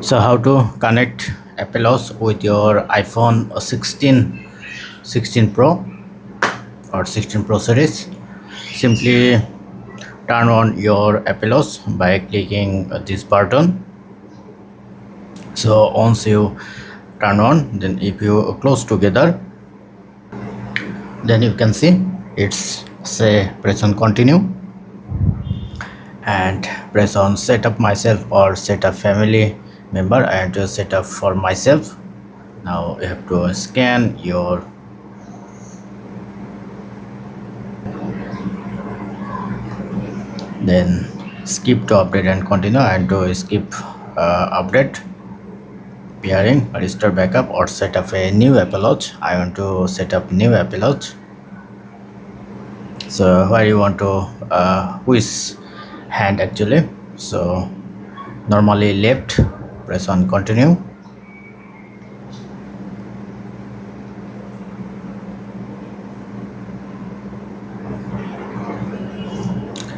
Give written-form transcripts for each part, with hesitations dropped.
So how to connect Apple Watch with your iPhone 16 Pro or 16 Pro series? Simply turn on your Apple Watch by clicking this button. So once you turn on, then if you close together, then you can see it's say press on continue and press on set up myself or set up family member and to set up for myself. Now you have to scan your then skip to update and continue and to skip update pairing restore backup or set up a new Apple Watch. I want to set up new Apple Watch. So where you want to which hand actually, so normally left, press on continue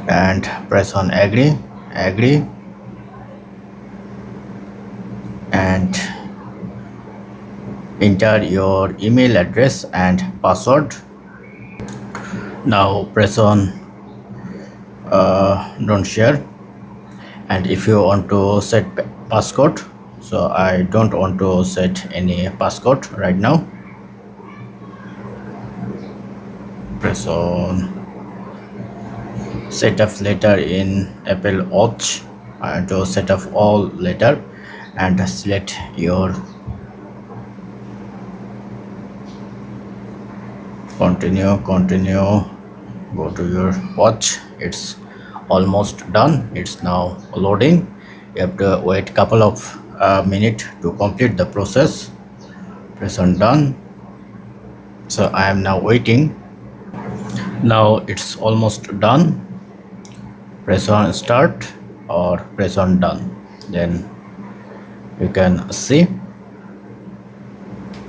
and press on agree and enter your email address and password. Now press on don't share, and if you want to set passcode, so I don't want to set any passcode right now. Press on set up later in Apple Watch and to set up all later and select your continue go to your watch. It's almost done. It's now loading. You have to wait couple of minutes to complete the process. Press on done. So I am now waiting. Now it's almost done. Press on start or press on done, then you can see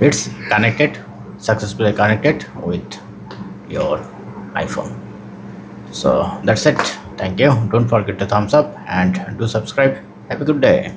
it's connected, successfully connected with your iPhone. So that's it. Thank you. Don't forget to thumbs up and do subscribe. Have a good day.